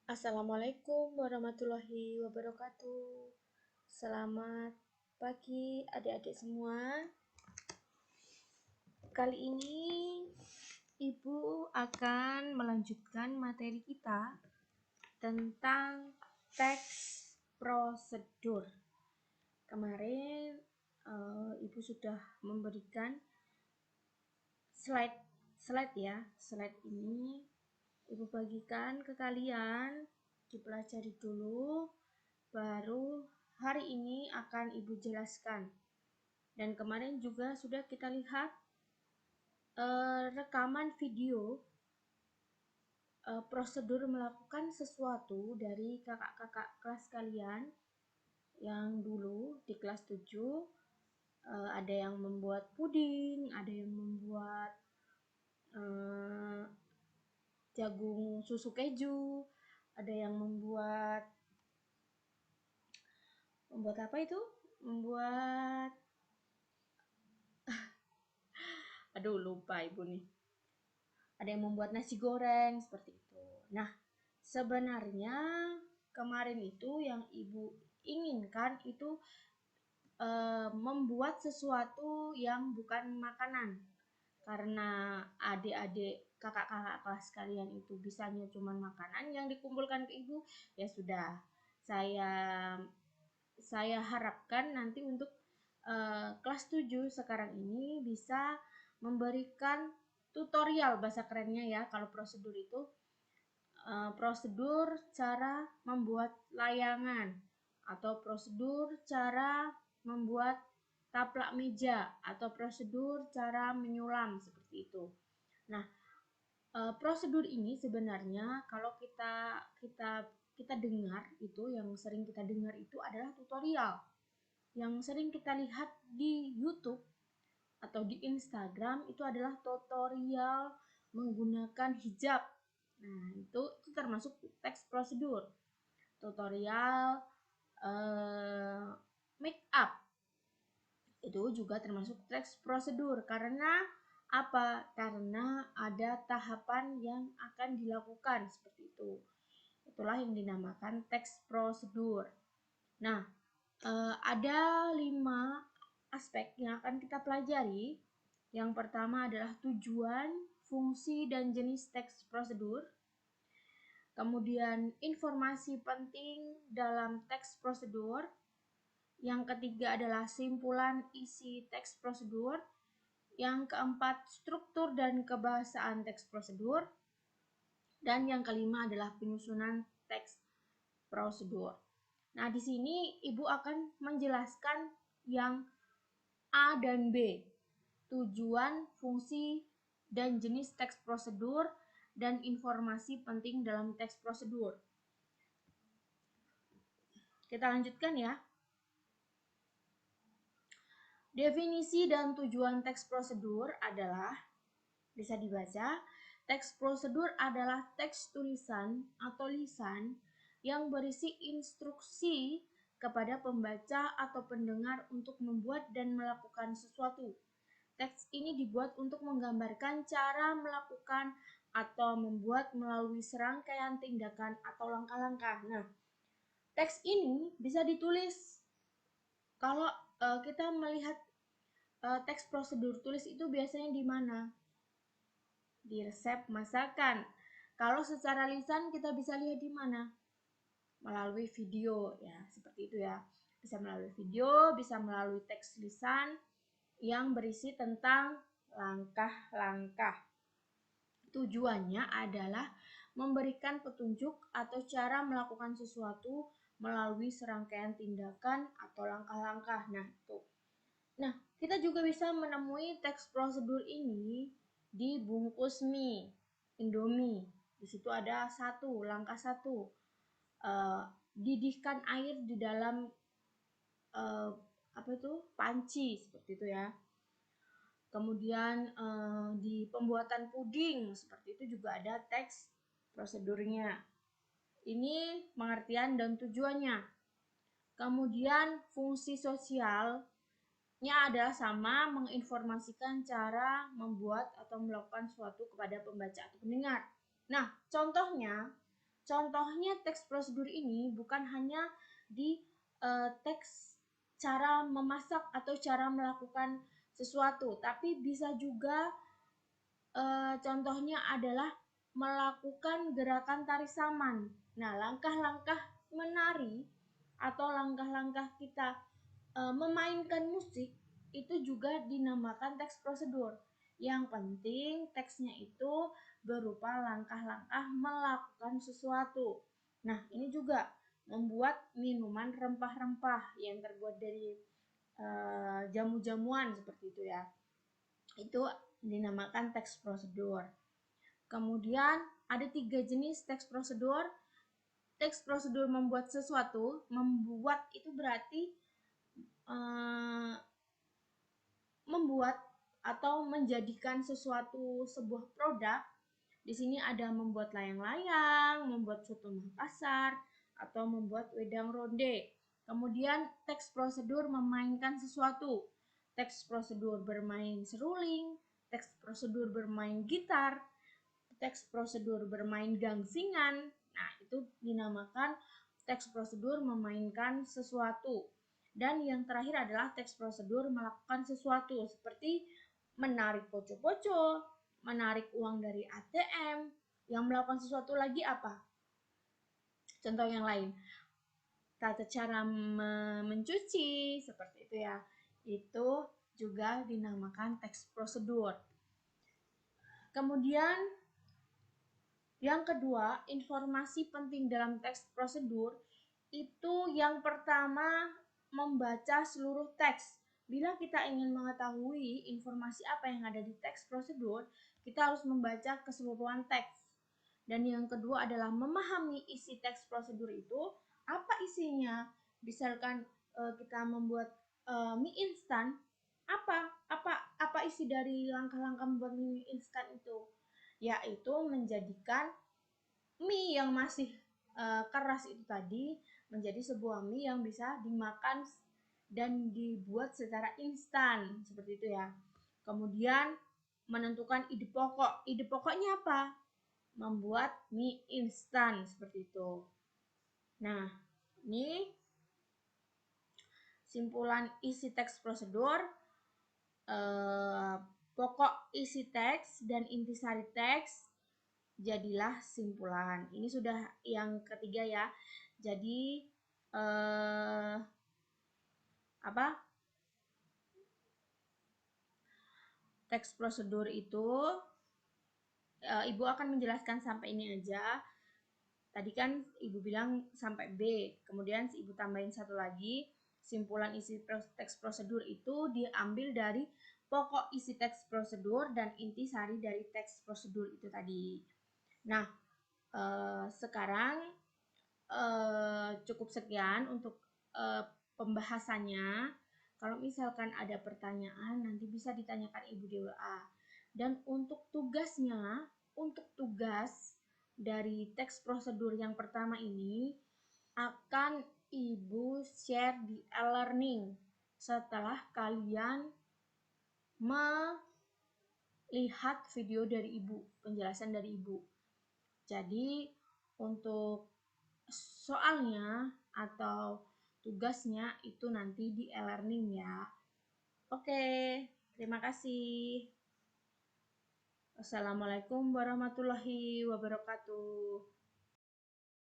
Assalamualaikum warahmatullahi wabarakatuh. Selamat pagi adik-adik semua. Kali ini Ibu akan melanjutkan materi kita tentang teks prosedur. Kemarin Ibu sudah memberikan slide ya. Slide ini Ibu bagikan ke kalian, dipelajari dulu, baru hari ini akan Ibu jelaskan. Dan kemarin juga sudah kita lihat rekaman video prosedur melakukan sesuatu dari kakak-kakak kelas kalian yang dulu di kelas 7. Ada yang membuat puding, ada yang membuat jagung susu keju, ada yang membuat apa itu? Membuat aduh lupa Ibu nih. Ada yang membuat nasi goreng seperti itu. Nah, sebenarnya kemarin itu yang Ibu inginkan itu membuat sesuatu yang bukan makanan. Karena adik-adik kakak-kakak kelas kalian itu bisanya cuma makanan yang dikumpulkan ke Ibu, ya sudah. Saya harapkan nanti untuk kelas 7 sekarang ini bisa memberikan tutorial, bahasa kerennya ya kalau prosedur itu, prosedur cara membuat layangan atau prosedur cara membuat taplak meja atau prosedur cara menyulam seperti itu. Nah, prosedur ini sebenarnya kalau kita dengar itu, yang sering kita dengar itu adalah tutorial yang sering kita lihat di YouTube atau di Instagram, itu adalah tutorial menggunakan hijab. Nah, itu termasuk teks prosedur. Tutorial make up itu juga termasuk teks prosedur. Karena apa? Karena ada tahapan yang akan dilakukan seperti itu. Itulah yang dinamakan teks prosedur. Nah, ada 5 aspek yang akan kita pelajari. Yang pertama adalah tujuan, fungsi, dan jenis teks prosedur. Kemudian informasi penting dalam teks prosedur. Yang ketiga adalah simpulan isi teks prosedur. Yang keempat, struktur dan kebahasaan teks prosedur. Dan yang kelima adalah penyusunan teks prosedur. Nah, di sini Ibu akan menjelaskan yang A dan B, tujuan, fungsi, dan jenis teks prosedur, dan informasi penting dalam teks prosedur. Kita lanjutkan ya. Definisi dan tujuan teks prosedur adalah, bisa dibaca, teks prosedur adalah teks tulisan atau lisan yang berisi instruksi kepada pembaca atau pendengar untuk membuat dan melakukan sesuatu. Teks ini dibuat untuk menggambarkan cara melakukan atau membuat melalui serangkaian tindakan atau langkah-langkah. Nah, teks ini bisa ditulis. Kalau kita melihat teks prosedur tulis itu biasanya di mana? Di resep masakan. Kalau secara lisan kita bisa lihat di mana? Melalui video ya, seperti itu ya. Bisa melalui video, bisa melalui teks lisan yang berisi tentang langkah-langkah. Tujuannya adalah memberikan petunjuk atau cara melakukan sesuatu melalui serangkaian tindakan atau langkah-langkah. Nah, kita juga bisa menemui teks prosedur ini di bungkus mie, Indomie. Di situ ada langkah 1. Didihkan air di dalam panci seperti itu ya. Kemudian di pembuatan puding seperti itu juga ada teks prosedurnya. Ini pengertian dan tujuannya. Kemudian fungsi sosialnya adalah sama, menginformasikan cara membuat atau melakukan sesuatu kepada pembaca atau pendengar. Nah, contohnya teks prosedur ini bukan hanya di teks cara memasak atau cara melakukan sesuatu, tapi bisa juga contohnya adalah melakukan gerakan tari saman. Nah, langkah-langkah menari atau langkah-langkah kita memainkan musik itu juga dinamakan teks prosedur. Yang penting teksnya itu berupa langkah-langkah melakukan sesuatu. Nah, ini juga membuat minuman rempah-rempah yang terbuat dari jamu-jamuan seperti itu ya. Itu dinamakan teks prosedur. Kemudian ada 3 jenis teks prosedur. Teks prosedur membuat sesuatu, membuat itu berarti membuat atau menjadikan sesuatu sebuah produk. Di sini ada membuat layang-layang, membuat soto Makassar, atau membuat wedang ronde. Kemudian teks prosedur memainkan sesuatu. Teks prosedur bermain seruling, teks prosedur bermain gitar, teks prosedur bermain gangsingan. Nah, itu dinamakan teks prosedur memainkan sesuatu. Dan yang terakhir adalah teks prosedur melakukan sesuatu seperti menarik poco-poco, menarik uang dari ATM. Yang melakukan sesuatu lagi apa? Contoh yang lain. Tata cara mencuci, seperti itu ya. Itu juga dinamakan teks prosedur. Kemudian yang kedua, informasi penting dalam teks prosedur itu yang pertama membaca seluruh teks. Bila kita ingin mengetahui informasi apa yang ada di teks prosedur, kita harus membaca keseluruhan teks. Dan yang kedua adalah memahami isi teks prosedur itu, apa isinya. Misalkan kita membuat mie instan, apa isi dari langkah-langkah membuat mie instan itu? Yaitu menjadikan mie yang masih keras itu tadi menjadi sebuah mie yang bisa dimakan dan dibuat secara instan, seperti itu ya. Kemudian menentukan ide pokok. Ide pokoknya apa? Membuat mie instan, seperti itu. Nah, ini simpulan isi teks prosedur, pokok isi teks dan intisari teks, jadilah simpulan. Ini sudah yang ketiga ya. Jadi teks prosedur itu Ibu akan menjelaskan sampai ini aja. Tadi kan Ibu bilang sampai B, kemudian Ibu tambahin satu lagi. Simpulan isi teks prosedur itu diambil dari pokok isi teks prosedur dan intisari dari teks prosedur itu tadi. Nah, sekarang cukup sekian untuk pembahasannya. Kalau misalkan ada pertanyaan, nanti bisa ditanyakan Ibu di WA. Dan untuk tugasnya, untuk tugas dari teks prosedur yang pertama ini akan Ibu share di e-learning setelah kalian melihat video dari Ibu, penjelasan dari Ibu. Jadi untuk soalnya atau tugasnya itu nanti di e-learning ya. Oke, terima kasih. Wassalamualaikum warahmatullahi wabarakatuh.